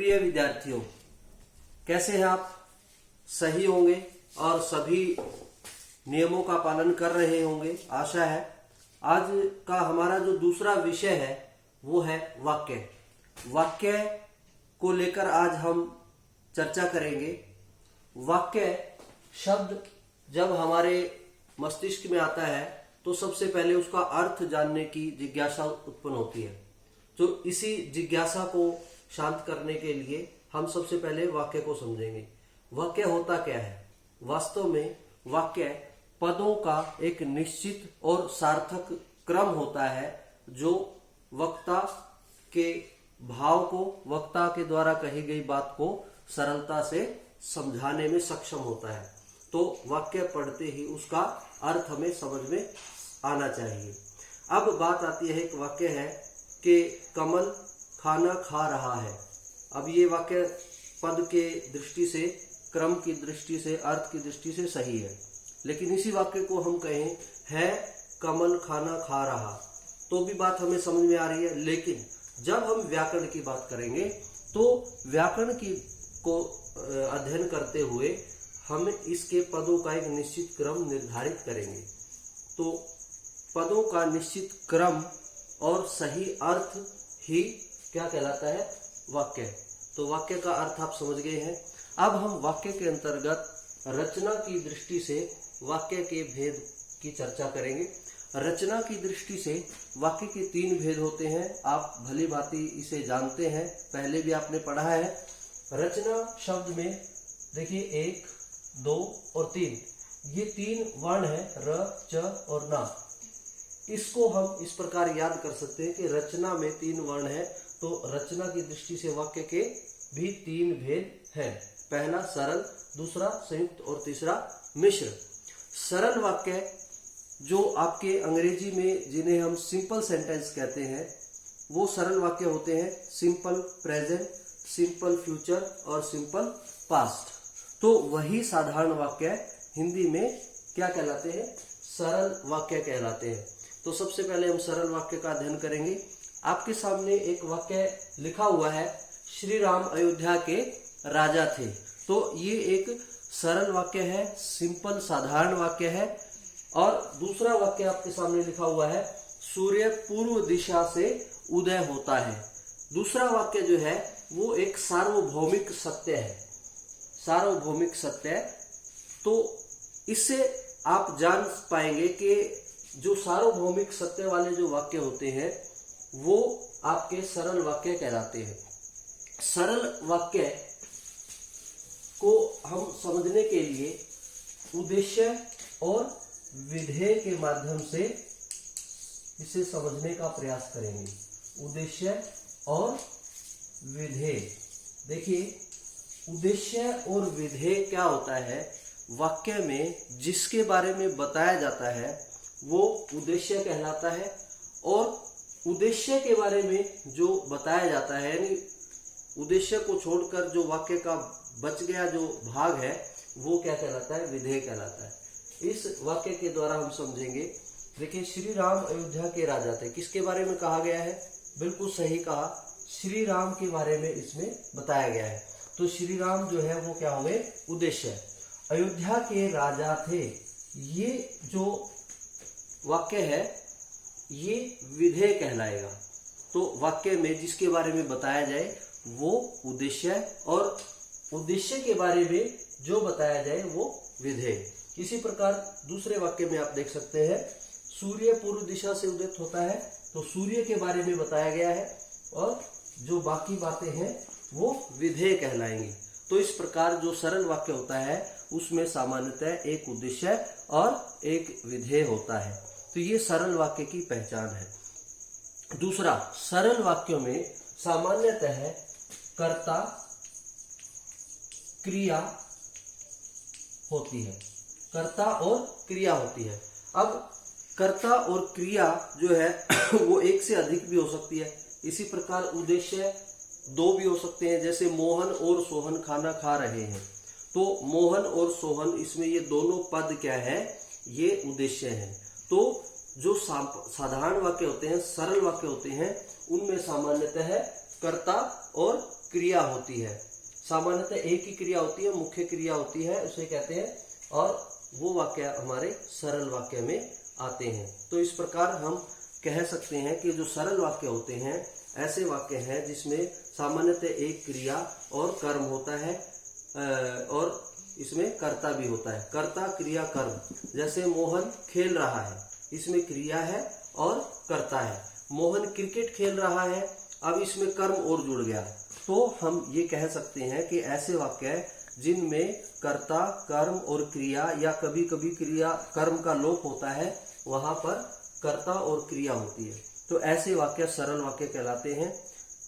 प्रिय विद्यार्थियों, कैसे हैं आप? सही होंगे और सभी नियमों का पालन कर रहे होंगे, आशा है। आज का हमारा जो दूसरा विषय है वो है वाक्य। वाक्य को लेकर आज हम चर्चा करेंगे। वाक्य शब्द जब हमारे मस्तिष्क में आता है तो सबसे पहले उसका अर्थ जानने की जिज्ञासा उत्पन्न होती है। तो इसी जिज्ञासा को शांत करने के लिए हम सबसे पहले वाक्य को समझेंगे। वाक्य होता क्या है? वास्तव में वाक्य पदों का एक निश्चित और सार्थक क्रम होता है जो वक्ता के भाव को, वक्ता के द्वारा कही गई बात को सरलता से समझाने में सक्षम होता है। तो वाक्य पढ़ते ही उसका अर्थ हमें समझ में आना चाहिए। अब बात आती है, एक वाक्य है कि कमल खाना खा रहा है। अब ये वाक्य पद के दृष्टि से, क्रम की दृष्टि से, अर्थ की दृष्टि से सही है, लेकिन इसी वाक्य को हम कहें है कमल खाना खा रहा तो भी बात हमें समझ में आ रही है। लेकिन जब हम व्याकरण की बात करेंगे तो व्याकरण की को अध्ययन करते हुए हम इसके पदों का एक निश्चित क्रम निर्धारित करेंगे। तो पदों का निश्चित क्रम और सही अर्थ ही क्या कहलाता है? वाक्य। तो वाक्य का अर्थ आप समझ गए हैं। अब हम वाक्य के अंतर्गत रचना की दृष्टि से वाक्य के भेद की चर्चा करेंगे। रचना की दृष्टि से वाक्य के 3 भेद होते हैं। आप भली भांति इसे जानते हैं, पहले भी आपने पढ़ा है। रचना शब्द में देखिए 1, 2 और 3, ये 3 वर्ण है, र, च और ना। इसको हम इस प्रकार याद कर सकते हैं कि रचना में 3 वर्ण है, तो रचना की दृष्टि से वाक्य के भी 3 भेद हैं। पहला सरल, दूसरा संयुक्त और तीसरा मिश्र। सरल वाक्य जो आपके अंग्रेजी में जिन्हें हम सिंपल सेंटेंस कहते हैं, वो सरल वाक्य होते हैं। सिंपल प्रेजेंट, सिंपल फ्यूचर और सिंपल पास्ट। तो वही साधारण वाक्य हिंदी में क्या कहलाते हैं? सरल वाक्य कहलाते हैं। तो सबसे पहले हम सरल वाक्य का अध्ययन करेंगे। आपके सामने एक वाक्य लिखा हुआ है, श्री राम अयोध्या के राजा थे। तो ये एक सरल वाक्य है, सिंपल साधारण वाक्य है। और दूसरा वाक्य आपके सामने लिखा हुआ है, सूर्य पूर्व दिशा से उदय होता है। दूसरा वाक्य जो है वो एक सार्वभौमिक सत्य है, सार्वभौमिक सत्य है। तो इससे आप जान पाएंगे कि जो सार्वभौमिक सत्य वाले जो वाक्य होते हैं वो आपके सरल वाक्य कहलाते हैं। सरल वाक्य को हम समझने के लिए उद्देश्य और विधेय के माध्यम से इसे समझने का प्रयास करेंगे। उद्देश्य और विधेय। देखिए, उद्देश्य और विधेय क्या होता है? वाक्य में जिसके बारे में बताया जाता है वो उद्देश्य कहलाता है, और उद्देश्य के बारे में जो बताया जाता है, यानी उद्देश्य को छोड़कर जो वाक्य का बच गया जो भाग है वो क्या कहलाता है? विधेय कहलाता है। इस वाक्य के द्वारा हम समझेंगे। देखिए, श्री राम अयोध्या के राजा थे। किसके बारे में कहा गया है? बिल्कुल सही कहा, श्री राम के बारे में इसमें बताया गया है। तो श्री राम जो है वो क्या हुए? उद्देश्य। अयोध्या के राजा थे, ये जो वाक्य है ये विधेय कहलाएगा। तो वाक्य में जिसके बारे में बताया जाए वो उद्देश्य, और उद्देश्य के बारे में जो बताया जाए वो विधेय। इसी प्रकार दूसरे वाक्य में आप देख सकते हैं, सूर्य पूर्व दिशा से उदित होता है, तो सूर्य के बारे में बताया गया है, और जो बाकी बातें हैं वो विधेय कहलाएंगी। तो इस प्रकार जो सरल वाक्य होता है उसमें सामान्यतः एक उद्देश्य और एक विधेय होता है। तो ये सरल वाक्य की पहचान है। दूसरा, सरल वाक्यों में सामान्यतः कर्ता क्रिया होती है, कर्ता और क्रिया होती है। अब कर्ता और क्रिया जो है वो एक से अधिक भी हो सकती है। इसी प्रकार उद्देश्य 2 भी हो सकते हैं, जैसे मोहन और सोहन खाना खा रहे हैं। तो मोहन और सोहन, इसमें ये दोनों पद क्या है? ये उद्देश्य है। तो जो साधारण वाक्य होते हैं, सरल वाक्य होते हैं, उनमें सामान्यतः कर्ता और क्रिया होती है। सामान्यतः एक ही क्रिया होती है, मुख्य क्रिया होती है, उसे कहते हैं, और वो वाक्य हमारे सरल वाक्य में आते हैं। तो इस प्रकार हम कह सकते हैं कि जो सरल वाक्य होते हैं ऐसे वाक्य हैं जिसमें सामान्यतः एक क्रिया और कर्म होता है, और इसमें कर्ता भी होता है, कर्ता क्रिया कर्म। जैसे मोहन खेल रहा है, इसमें क्रिया है और कर्ता है। मोहन क्रिकेट खेल रहा है, अब इसमें कर्म और जुड़ गया। तो हम ये कह सकते हैं कि ऐसे वाक्य जिनमें कर्ता, कर्म और क्रिया, या कभी कभी क्रिया कर्म का लोप होता है, वहां पर कर्ता और क्रिया होती है, तो ऐसे वाक्य सरल वाक्य कहलाते हैं।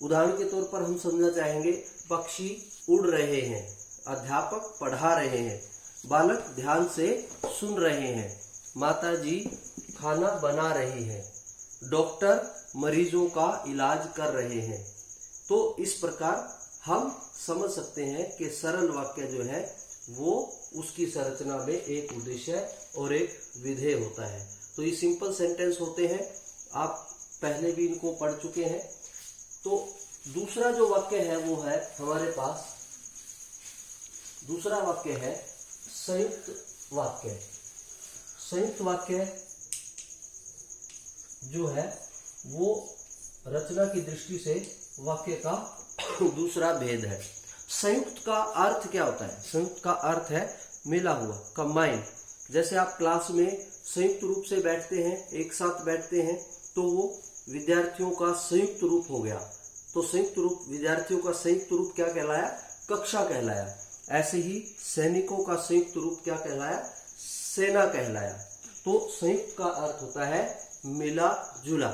उदाहरण के तौर पर हम समझना चाहेंगे, पक्षी उड़ रहे हैं, अध्यापक पढ़ा रहे हैं, बालक ध्यान से सुन रहे हैं, माताजी खाना बना रही है, डॉक्टर मरीजों का इलाज कर रहे हैं। तो इस प्रकार हम समझ सकते हैं कि सरल वाक्य जो है वो उसकी संरचना में एक उद्देश्य और एक विधेय होता है। तो ये सिंपल सेंटेंस होते हैं, आप पहले भी इनको पढ़ चुके हैं। तो दूसरा जो वाक्य है वो है हमारे पास, दूसरा वाक्य है संयुक्त वाक्य। संयुक्त वाक्य जो है वो रचना की दृष्टि से वाक्य का दूसरा भेद है। संयुक्त का अर्थ क्या होता है? संयुक्त का अर्थ है मिला हुआ, कंबाइंड। जैसे आप क्लास में संयुक्त रूप से बैठते हैं, एक साथ बैठते हैं, तो वो विद्यार्थियों का संयुक्त रूप हो गया। तो संयुक्त रूप, विद्यार्थियों का संयुक्त रूप क्या कहलाया? कक्षा कहलाया। ऐसे ही सैनिकों का संयुक्त रूप क्या कहलाया? सेना कहलाया। तो संयुक्त का अर्थ होता है मिला जुला।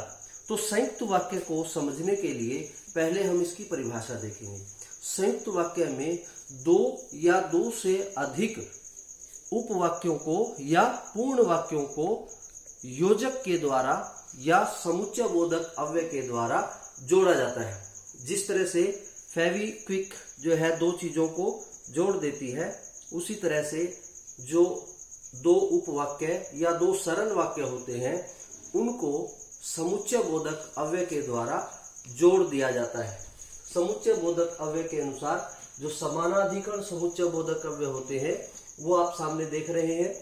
तो संयुक्त वाक्य को समझने के लिए पहले हम इसकी परिभाषा देखेंगे। संयुक्त वाक्य में दो या दो से अधिक उपवाक्यों को या पूर्ण वाक्यों को योजक के द्वारा या समुच्चय बोधक अव्यय के द्वारा जोड़ा जाता है। जिस तरह से फेविक्विक जो है दो चीजों को जोड़ देती है, उसी तरह से जो दो उपवाक्य या दो सरल वाक्य होते हैं उनको समुच्चय बोधक अव्यय के द्वारा जोड़ दिया जाता है। समुच्चय बोधक अव्यय के अनुसार जो समानाधिकरण समुच्चय बोधक अव्यय होते हैं वो आप सामने देख रहे हैं,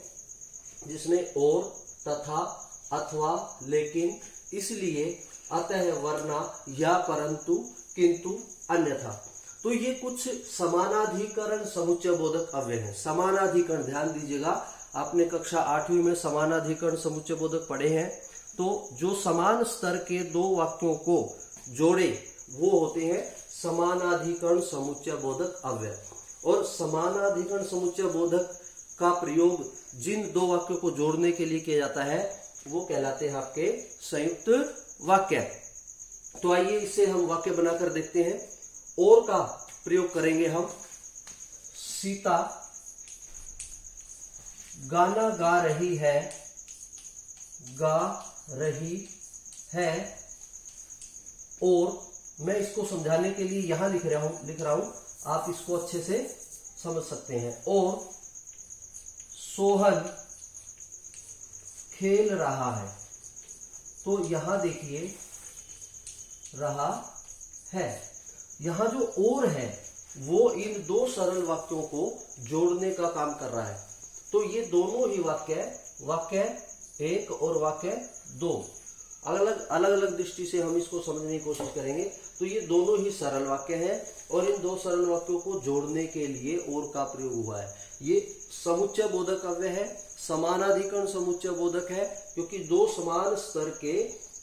जिसमें और, तथा, अथवा, लेकिन, इसलिए, अतः, वरना, या, परंतु, किंतु, अन्यथा। तो ये कुछ समानाधिकरण समुच्चय बोधक अव्यय हैं। समानाधिकरण, ध्यान दीजिएगा, आपने कक्षा 8वीं में समानाधिकरण समुच्चय बोधक पढ़े हैं। तो जो समान स्तर के दो वाक्यों को जोड़े वो होते हैं समानाधिकरण समुच्चय बोधक अव्यय। और समानाधिकरण समुच्चय बोधक का प्रयोग जिन दो वाक्यों को जोड़ने के लिए किया जाता है वो कहलाते हैं आपके संयुक्त वाक्य। तो आइए इससे हम वाक्य बनाकर देखते हैं। और का प्रयोग करेंगे हम। सीता गाना गा रही है, गा रही है। और मैं इसको समझाने के लिए यहां लिख रहा हूं, आप इसको अच्छे से समझ सकते हैं। और सोहन खेल रहा है। तो यहां देखिए रहा है, यहां जो और है वो इन दो सरल वाक्यों को जोड़ने का काम कर रहा है। तो ये दोनों ही वाक्य एक और वाक्य दो, अलग अलग दृष्टि से हम इसको समझने की कोशिश करेंगे। तो ये दोनों ही सरल वाक्य हैं और इन दो सरल वाक्यों को जोड़ने के लिए और का प्रयोग हुआ है। ये समुच्चय बोधक अव्यय है, समानाधिकरण समुच्चय बोधक है, क्योंकि दो समान स्तर के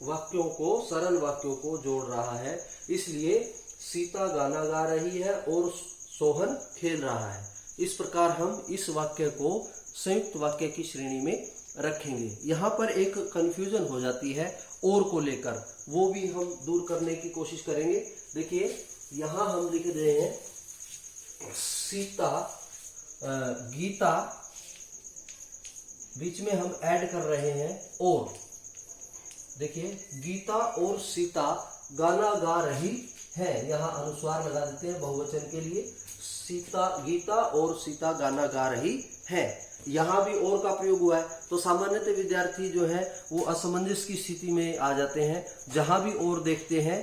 वाक्यों को, सरल वाक्यों को जोड़ रहा है। इसलिए सीता गाना गा रही है और सोहन खेल रहा है। इस प्रकार हम इस वाक्य को संयुक्त वाक्य की श्रेणी में रखेंगे। यहाँ पर एक कंफ्यूजन हो जाती है और को लेकर, वो भी हम दूर करने की कोशिश करेंगे। देखिए यहाँ हम लिख रहे हैं सीता, गीता, बीच में हम ऐड कर रहे हैं और। देखिए गीता और सीता गाना गा रही है, यहाँ अनुस्वार लगा देते हैं बहुवचन के लिए। सीता, गीता और सीता गाना गा रही है, यहाँ भी और का प्रयोग हुआ है। तो सामान्यतः विद्यार्थी जो है वो असमंजस की स्थिति में आ जाते हैं। जहां भी और देखते हैं,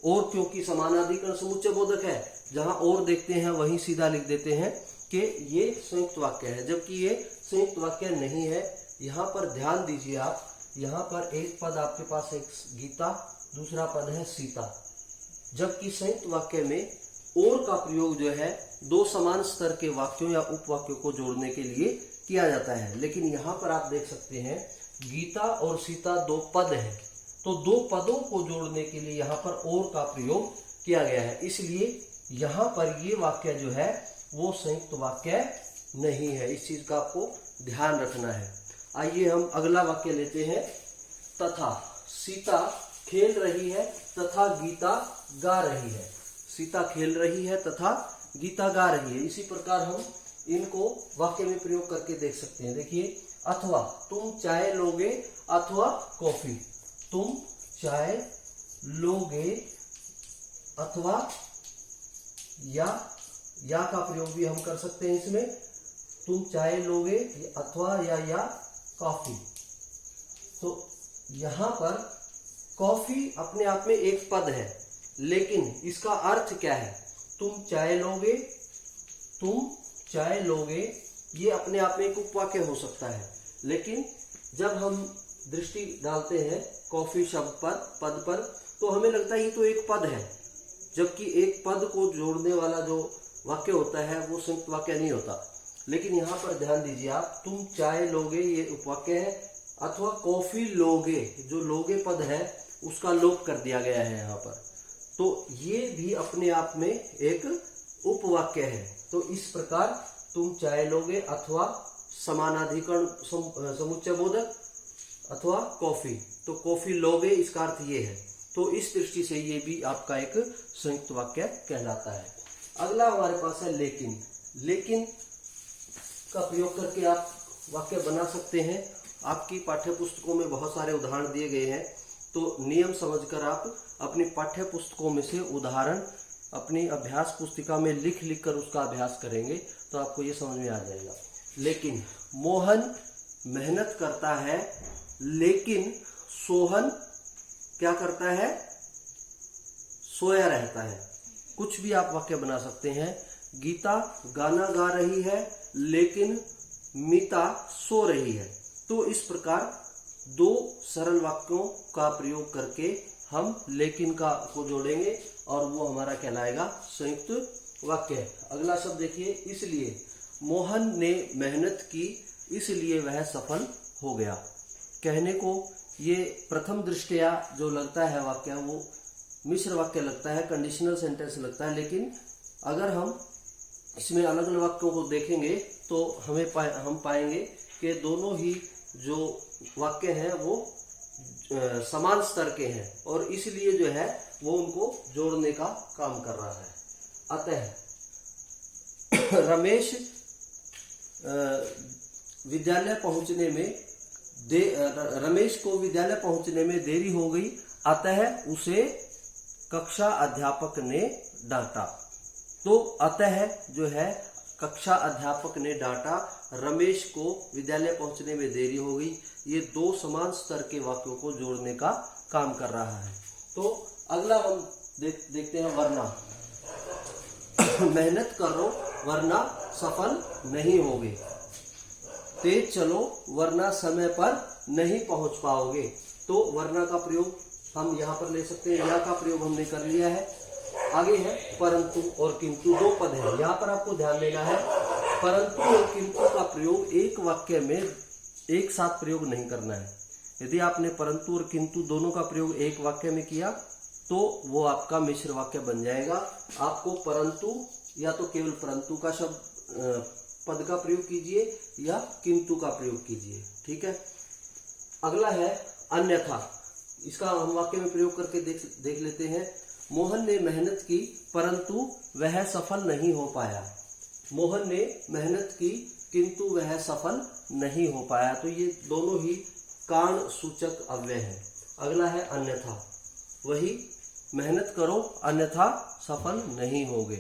और क्योंकि समानाधिकरण समुच्चय बोधक है, जहां और देखते हैं वहीं सीधा लिख देते हैं कि ये संयुक्त वाक्य है, जबकि ये संयुक्त वाक्य नहीं है। यहाँ पर ध्यान दीजिए आप, यहाँ पर एक पद आपके पास है गीता, दूसरा पद है सीता, जबकि संयुक्त वाक्य में और का प्रयोग जो है दो समान स्तर के वाक्यों या उपवाक्यों को जोड़ने के लिए किया जाता है। लेकिन यहाँ पर आप देख सकते हैं गीता और सीता दो पद हैं, तो दो पदों को जोड़ने के लिए यहाँ पर और का प्रयोग किया गया है, इसलिए यहाँ पर ये वाक्य जो है वो संयुक्त वाक्य नहीं है। इस चीज का आपको ध्यान रखना है। आइए हम अगला वाक्य लेते हैं। तथा सीता खेल रही है तथा गीता गा रही है। सीता खेल रही है तथा गीता गा रही है। इसी प्रकार हम इनको वाक्य में प्रयोग करके देख सकते हैं। देखिए, अथवा तुम चाय लोगे अथवा कॉफी। तुम चाय लोगे अथवा या का प्रयोग भी हम कर सकते हैं इसमें। तुम चाय लोगे अथवा या कॉफी। तो यहाँ पर कॉफी अपने आप में एक पद है, लेकिन इसका अर्थ क्या है? तुम चाय लोगे ये अपने आप में एक उपवाक्य हो सकता है, लेकिन जब हम दृष्टि डालते हैं कॉफी शब्द पर, पद पर, तो हमें लगता है ये तो एक पद है, जबकि एक पद को जोड़ने वाला जो वाक्य होता है वो संयुक्त वाक्य नहीं होता। लेकिन यहाँ पर ध्यान दीजिए आप, तुम चाय लोगे ये उपवाक्य है, अथवा कॉफी लोगे, जो लोगे पद है उसका लोप कर दिया गया है यहाँ पर, तो ये भी अपने आप में एक उपवाक्य है। तो इस प्रकार तुम चाय लोगे अथवा समानाधिकरण समुच्चय बोधक अथवा कॉफी, तो कॉफी लोगे इसका अर्थ ये है। तो इस दृष्टि से ये भी आपका एक संयुक्त वाक्य कहलाता है। अगला हमारे पास है लेकिन। लेकिन का प्रयोग करके आप वाक्य बना सकते हैं। आपकी पाठ्य पुस्तकों में बहुत सारे उदाहरण दिए गए हैं, तो नियम समझकर आप अपनी पाठ्य पुस्तकों में से उदाहरण अपनी अभ्यास पुस्तिका में लिख लिख कर उसका अभ्यास करेंगे तो आपको ये समझ में आ जाएगा। लेकिन मोहन मेहनत करता है, लेकिन सोहन क्या करता है? सोया रहता है। कुछ भी आप वाक्य बना सकते हैं। गीता गाना गा रही है, लेकिन मीता सो रही है। तो इस प्रकार दो सरल वाक्यों का प्रयोग करके हम लेकिन का को जोड़ेंगे और वो हमारा कहलाएगा संयुक्त वाक्य। अगला शब्द देखिए, इसलिए। मोहन ने मेहनत की, इसलिए वह सफल हो गया। कहने को ये प्रथम दृष्टया जो लगता है वाक्य वो मिश्र वाक्य लगता है, कंडीशनल सेंटेंस लगता है, लेकिन अगर हम इसमें अलग अलग वाक्यों को देखेंगे तो हम पाएंगे कि दोनों ही जो वाक्य हैं वो समान स्तर के हैं और इसलिए जो है वो उनको जोड़ने का काम कर रहा है। अतः रमेश को विद्यालय पहुंचने में देरी हो गई, अतः उसे कक्षा अध्यापक ने डांटा। तो अतः जो है कक्षा अध्यापक ने डांटा, रमेश को विद्यालय पहुंचने में देरी हो गई, ये दो समान स्तर के वाक्यों को जोड़ने का काम कर रहा है। तो अगला हम देखते हैं वरना। मेहनत करो वरना सफल नहीं होगे, तेज चलो वरना समय पर नहीं पहुंच पाओगे। तो वरना का प्रयोग हम यहाँ पर ले सकते हैं, या का प्रयोग हमने कर लिया है। आगे है परंतु और किंतु, दो पद है। यहाँ पर आपको ध्यान देना है, परंतु और किंतु का प्रयोग एक वाक्य में एक साथ प्रयोग नहीं करना है। यदि आपने परंतु और किंतु दोनों का प्रयोग एक वाक्य में किया तो वो आपका मिश्र वाक्य बन जाएगा। आपको परंतु या तो केवल परंतु का शब्द पद का प्रयोग कीजिए या किंतु का प्रयोग कीजिए, ठीक है। अगला है अन्यथा। इसका हम वाक्य में प्रयोग करके देख लेते हैं। मोहन ने मेहनत की परंतु वह सफल नहीं हो पाया। मोहन ने मेहनत की किंतु वह सफल नहीं हो पाया। तो ये दोनों ही कारण सूचक अव्यय हैं। अगला है अन्यथा। वही मेहनत करो अन्यथा सफल नहीं होगे।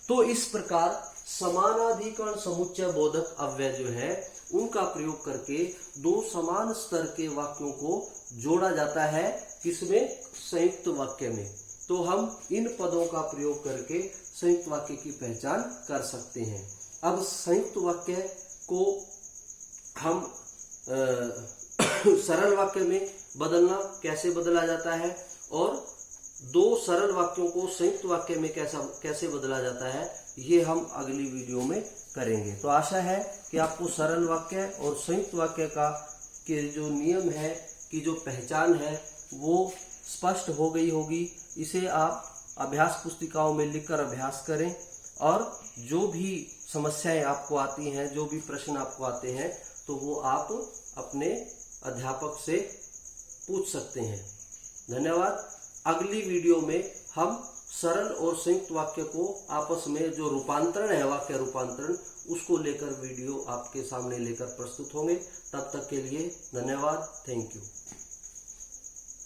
तो इस प्रकार समानाधिकरण समुच्चय बोधक अव्यय जो है उनका प्रयोग करके दो समान स्तर के वाक्यों को जोड़ा जाता है। किसमें? संयुक्त वाक्य में। तो हम इन पदों का प्रयोग करके संयुक्त वाक्य की पहचान कर सकते हैं। अब संयुक्त वाक्य को हम सरल वाक्य में बदलना कैसे बदला जाता है और दो सरल वाक्यों को संयुक्त वाक्य में कैसे बदला जाता है, ये हम अगली वीडियो में करेंगे। तो आशा है कि आपको सरल वाक्य और संयुक्त वाक्य के जो नियम है, की जो पहचान है, वो स्पष्ट हो गई होगी। इसे आप अभ्यास पुस्तिकाओं में लिखकर अभ्यास करें और जो भी समस्याएं आपको आती हैं, जो भी प्रश्न आपको आते हैं, तो वो आप अपने अध्यापक से पूछ सकते हैं। धन्यवाद। अगली वीडियो में हम सरल और संयुक्त वाक्य को आपस में जो रूपांतरण है, वाक्य रूपांतरण, उसको लेकर वीडियो आपके सामने लेकर प्रस्तुत होंगे। तब तक के लिए धन्यवाद। Thank you.